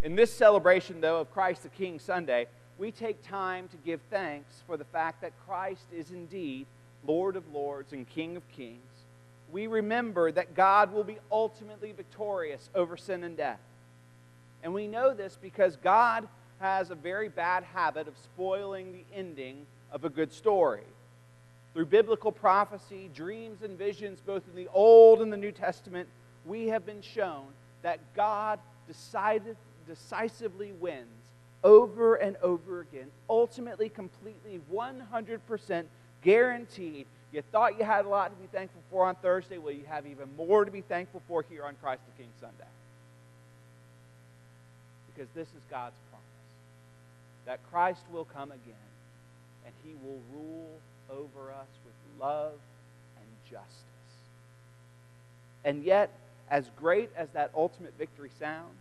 In this celebration, though, of Christ the King Sunday, we take time to give thanks for the fact that Christ is indeed Lord of Lords and King of Kings. We remember that God will be ultimately victorious over sin and death. And we know this because God has a very bad habit of spoiling the ending of a good story. Through biblical prophecy, dreams, and visions, both in the Old and the New Testament, we have been shown that God decisively wins over and over again, ultimately, completely, 100% guaranteed. You thought you had a lot to be thankful for on Thursday. Well, you have even more to be thankful for here on Christ the King Sunday. Because this is God's promise, that Christ will come again, and He will rule over us with love and justice. And yet, as great as that ultimate victory sounds,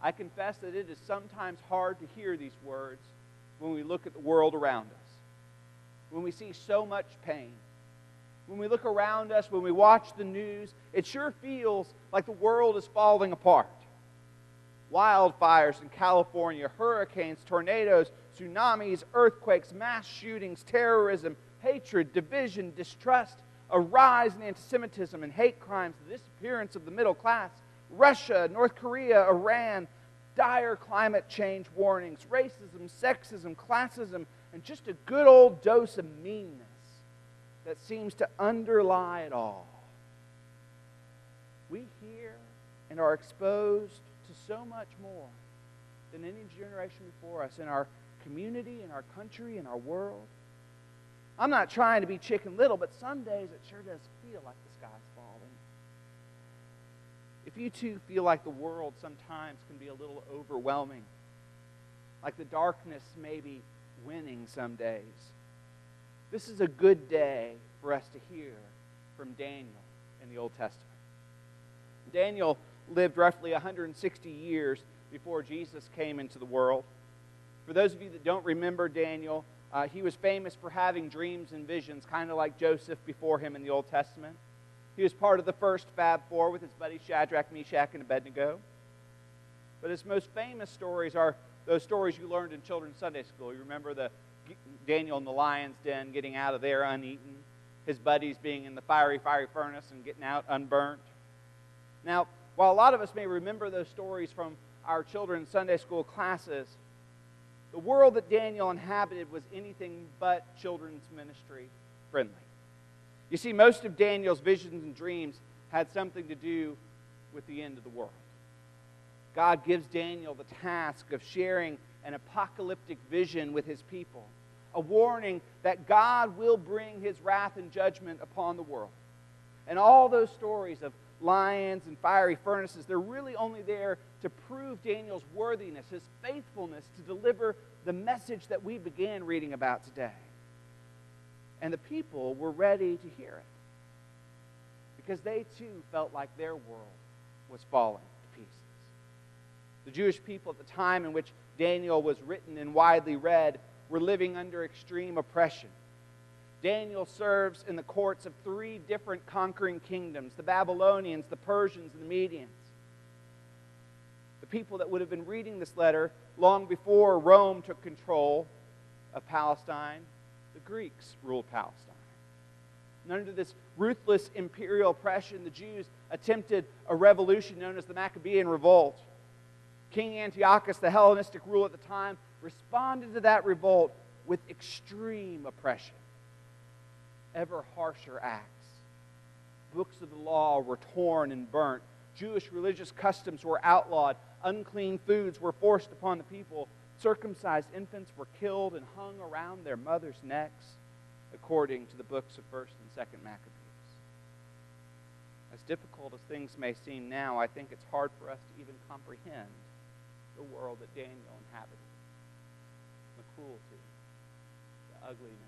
I confess that it is sometimes hard to hear these words when we look at the world around us, when we see so much pain. When we look around us, when we watch the news, it sure feels like the world is falling apart. Wildfires in California, hurricanes, tornadoes, tsunamis, earthquakes, mass shootings, terrorism, hatred, division, distrust, a rise in anti-Semitism and hate crimes, the disappearance of the middle class, Russia, North Korea, Iran, dire climate change warnings, racism, sexism, classism, and just a good old dose of meanness that seems to underlie it all. We hear and are exposed to so much more than any generation before us in our community, in our country, in our world. I'm not trying to be Chicken Little, but some days it sure does feel like the sky's falling. If you too feel like the world sometimes can be a little overwhelming, like the darkness may be winning some days, this is a good day for us to hear from Daniel in the Old Testament. Daniel lived roughly 160 years before Jesus came into the world. For those of you that don't remember Daniel, he was famous for having dreams and visions, kind of like Joseph before him in the Old Testament. He was part of the first Fab Four with his buddies Shadrach, Meshach, and Abednego. But his most famous stories are those stories you learned in children's Sunday school. You remember Daniel in the lion's den, getting out of there uneaten, his buddies being in the fiery furnace and getting out unburnt. Now, while a lot of us may remember those stories from our children's Sunday school classes, the world that Daniel inhabited was anything but children's ministry friendly. You see, most of Daniel's visions and dreams had something to do with the end of the world. God gives Daniel the task of sharing an apocalyptic vision with his people, a warning that God will bring His wrath and judgment upon the world. And all those stories of lions and fiery furnaces, they're really only there to prove Daniel's worthiness, his faithfulness to deliver the message that we began reading about today. And the people were ready to hear it because they too felt like their world was falling to pieces. The Jewish people at the time in which Daniel was written and widely read were living under extreme oppression. Daniel serves in the courts of 3 different conquering kingdoms, the Babylonians, the Persians, and the Medians. The people that would have been reading this letter long before Rome took control of Palestine, the Greeks ruled Palestine. And under this ruthless imperial oppression, the Jews attempted a revolution known as the Maccabean Revolt. King Antiochus, the Hellenistic ruler at the time, responded to that revolt with extreme oppression. Ever harsher acts. Books of the law were torn and burnt. Jewish religious customs were outlawed. Unclean foods were forced upon the people. Circumcised infants were killed and hung around their mothers' necks, according to the books of 1st and 2nd Maccabees. As difficult as things may seem now, I think it's hard for us to even comprehend the world that Daniel inhabited. The cruelty, the ugliness.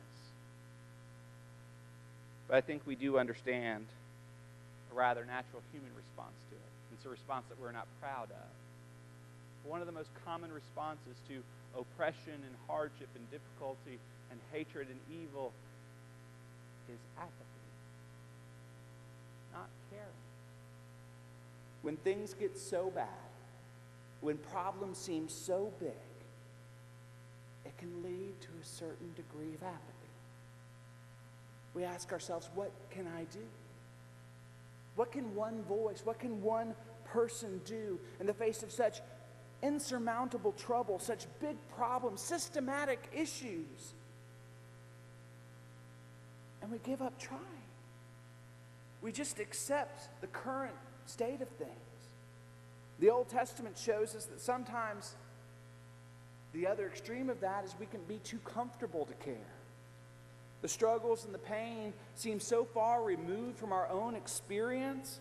But I think we do understand a rather natural human response to it. It's a response that we're not proud of. One of the most common responses to oppression and hardship and difficulty and hatred and evil is apathy, not caring. When things get so bad, when problems seem so big, it can lead to a certain degree of apathy. We ask ourselves, what can I do? What can one voice, what can one person do in the face of such insurmountable trouble, such big problems, systematic issues? And we give up trying. We just accept the current state of things. The Old Testament shows us that sometimes the other extreme of that is we can be too comfortable to care. The struggles and the pain seem so far removed from our own experience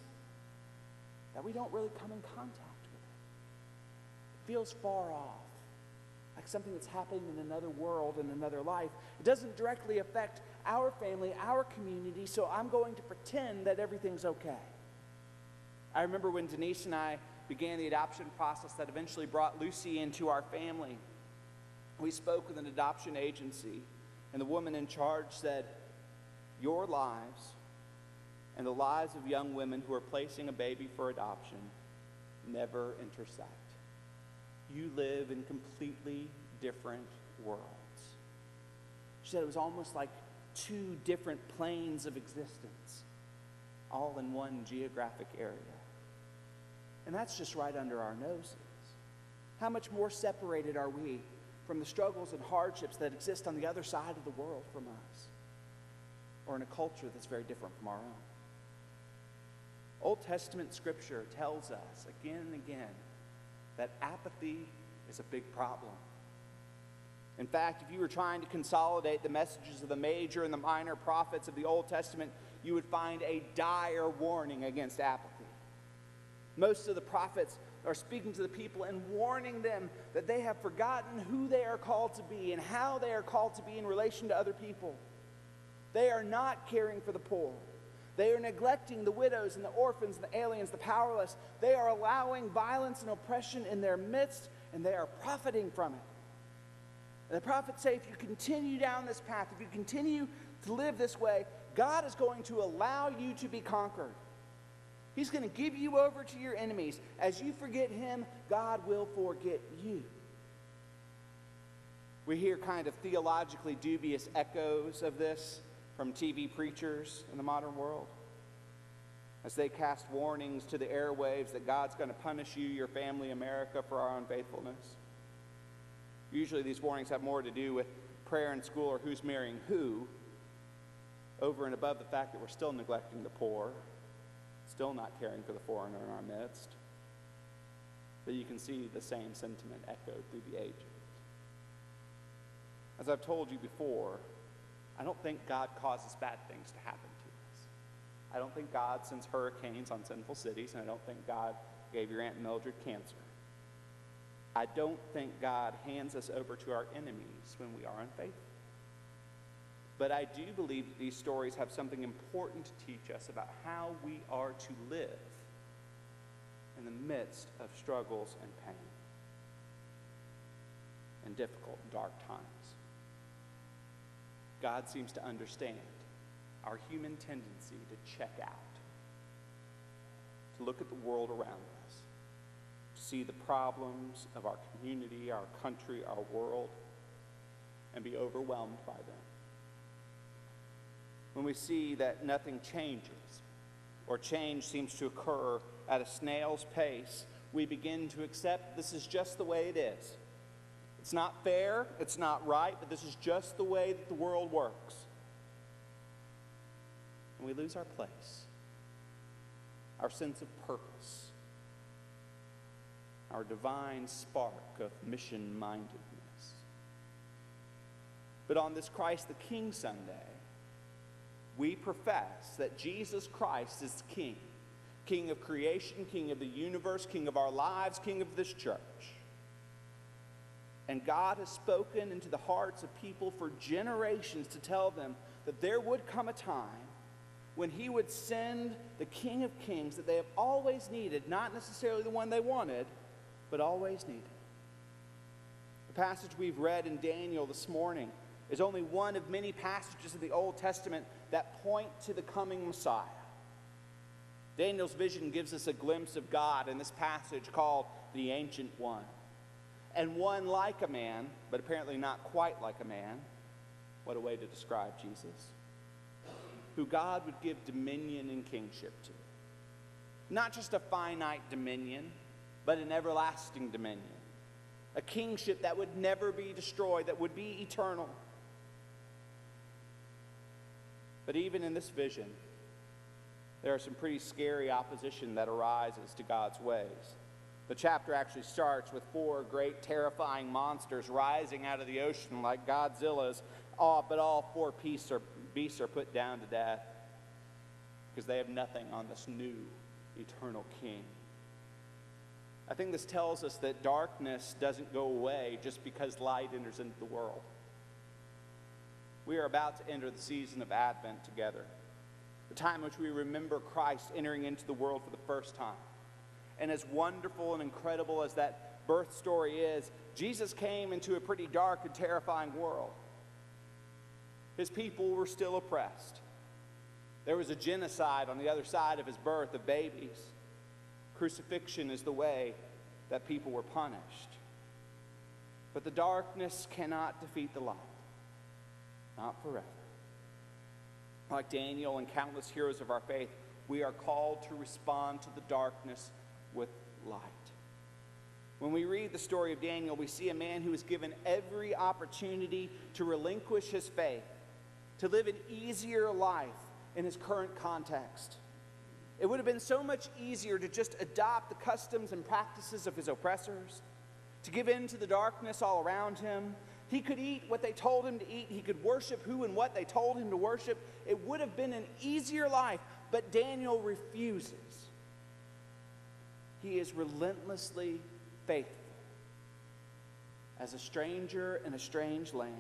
that we don't really come in contact with it. It feels far off, like something that's happening in another world, in another life. It doesn't directly affect our family, our community, so I'm going to pretend that everything's okay. I remember when Denise and I began the adoption process that eventually brought Lucy into our family. We spoke with an adoption agency, and the woman in charge said, "Your lives and the lives of young women who are placing a baby for adoption never intersect. You live in completely different worlds." She said it was almost like two different planes of existence, all in one geographic area. And that's just right under our noses. How much more separated are we from the struggles and hardships that exist on the other side of the world from us, or in a culture that's very different from our own? Old Testament scripture tells us again and again that apathy is a big problem. In fact, if you were trying to consolidate the messages of the major and the minor prophets of the Old Testament, you would find a dire warning against apathy. Most of the prophets are speaking to the people and warning them that they have forgotten who they are called to be and how they are called to be in relation to other people. They are not caring for the poor. They are neglecting the widows and the orphans and the aliens, the powerless. They are allowing violence and oppression in their midst, and they are profiting from it. And the prophets say, if you continue down this path, if you continue to live this way, God is going to allow you to be conquered. He's going to give you over to your enemies. As you forget him, God will forget you. We hear kind of theologically dubious echoes of this from TV preachers in the modern world, as they cast warnings to the airwaves that God's going to punish you, your family, America, for our unfaithfulness. Usually these warnings have more to do with prayer in school or who's marrying who, over and above the fact that we're still neglecting the poor, still not caring for the foreigner in our midst. But you can see the same sentiment echoed through the ages. As I've told you before, I don't think God causes bad things to happen to us. I don't think God sends hurricanes on sinful cities, and I don't think God gave your Aunt Mildred cancer. I don't think God hands us over to our enemies when we are unfaithful. But I do believe that these stories have something important to teach us about how we are to live in the midst of struggles and pain and difficult and dark times. God seems to understand our human tendency to check out, to look at the world around us, to see the problems of our community, our country, our world, and be overwhelmed by them. When we see that nothing changes, or change seems to occur at a snail's pace, we begin to accept this is just the way it is. It's not fair, it's not right, but this is just the way that the world works. And we lose our place, our sense of purpose, our divine spark of mission-mindedness. But on this Christ the King Sunday, we profess that Jesus Christ is King. King of creation, King of the universe, King of our lives, King of this church. And God has spoken into the hearts of people for generations to tell them that there would come a time when he would send the King of Kings that they have always needed, not necessarily the one they wanted, but always needed. The passage we've read in Daniel this morning is only one of many passages of the Old Testament that point to the coming Messiah. Daniel's vision gives us a glimpse of God in this passage called the Ancient One, and one like a man, but apparently not quite like a man. What a way to describe Jesus. Who God would give dominion and kingship to. Not just a finite dominion, but an everlasting dominion. A kingship that would never be destroyed, that would be eternal. But even in this vision, there are some pretty scary opposition that arises to God's ways. The chapter actually starts with 4 great terrifying monsters rising out of the ocean like Godzilla's, but all 4 beasts are put down to death because they have nothing on this new eternal king. I think this tells us that darkness doesn't go away just because light enters into the world. We are about to enter the season of Advent together, the time in which we remember Christ entering into the world for the first time. And as wonderful and incredible as that birth story is, Jesus came into a pretty dark and terrifying world. His people were still oppressed. There was a genocide on the other side of his birth of babies. Crucifixion is the way that people were punished. But the darkness cannot defeat the light. Not forever. Like Daniel and countless heroes of our faith, we are called to respond to the darkness with light. When we read the story of Daniel, we see a man who is given every opportunity to relinquish his faith, to live an easier life in his current context. It would have been so much easier to just adopt the customs and practices of his oppressors, to give in to the darkness all around him. He could eat what they told him to eat. He could worship who and what they told him to worship. It would have been an easier life, but Daniel refuses. He is relentlessly faithful. As a stranger in a strange land,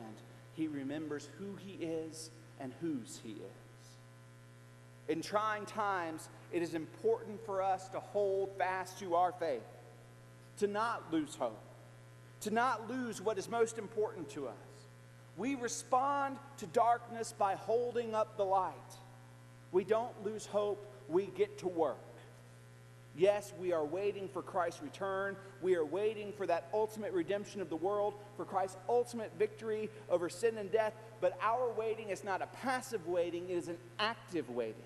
he remembers who he is and whose he is. In trying times, it is important for us to hold fast to our faith, to not lose hope, to not lose what is most important to us. We respond to darkness by holding up the light. We don't lose hope, we get to work. Yes, we are waiting for Christ's return. We are waiting for that ultimate redemption of the world, for Christ's ultimate victory over sin and death. But our waiting is not a passive waiting, it is an active waiting.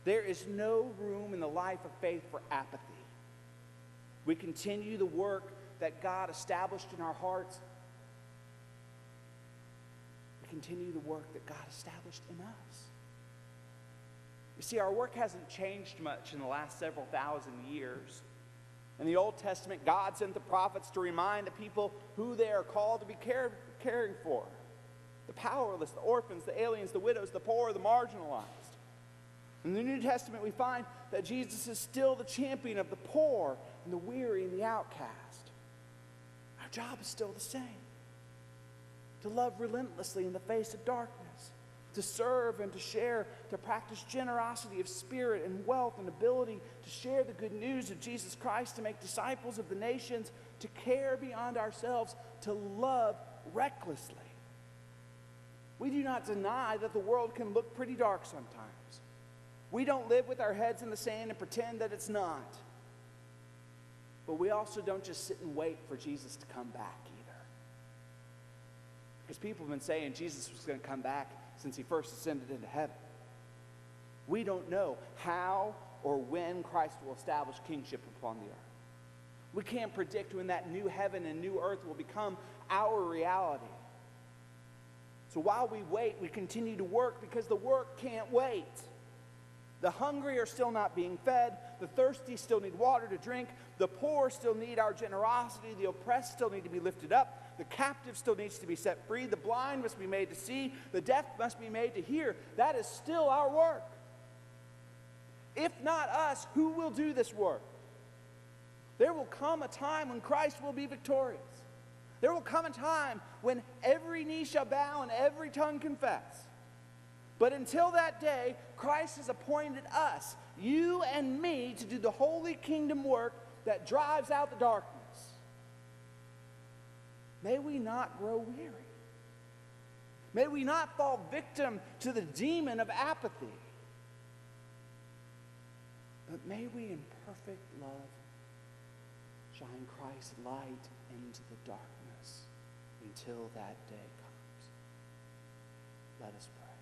There is no room in the life of faith for apathy. We continue the work that God established in our hearts. We continue the work that God established in us. You see, our work hasn't changed much in the last several thousand years. In the Old Testament, God sent the prophets to remind the people who they are called to be caring for. The powerless, the orphans, the aliens, the widows, the poor, the marginalized. In the New Testament, we find that Jesus is still the champion of the poor and the weary and the outcast. Our job is still the same. To love relentlessly in the face of darkness. To serve and to share, to practice generosity of spirit and wealth and ability, to share the good news of Jesus Christ, to make disciples of the nations, to care beyond ourselves, to love recklessly. We do not deny that the world can look pretty dark sometimes. We don't live with our heads in the sand and pretend that it's not. But we also don't just sit and wait for Jesus to come back either. Because people have been saying Jesus was going to come back since he first ascended into heaven. We don't know how or when Christ will establish kingship upon the earth. We can't predict when that new heaven and new earth will become our reality. So while we wait, we continue to work because the work can't wait. The hungry are still not being fed. The thirsty still need water to drink. The poor still need our generosity. The oppressed still need to be lifted up. The captive still needs to be set free. The blind must be made to see. The deaf must be made to hear. That is still our work. If not us, who will do this work? There will come a time when Christ will be victorious. There will come a time when every knee shall bow and every tongue confess. But until that day, Christ has appointed us, you and me, to do the holy kingdom work that drives out the darkness. May we not grow weary. May we not fall victim to the demon of apathy. But may we in perfect love shine Christ's light into the darkness until that day comes. Let us pray.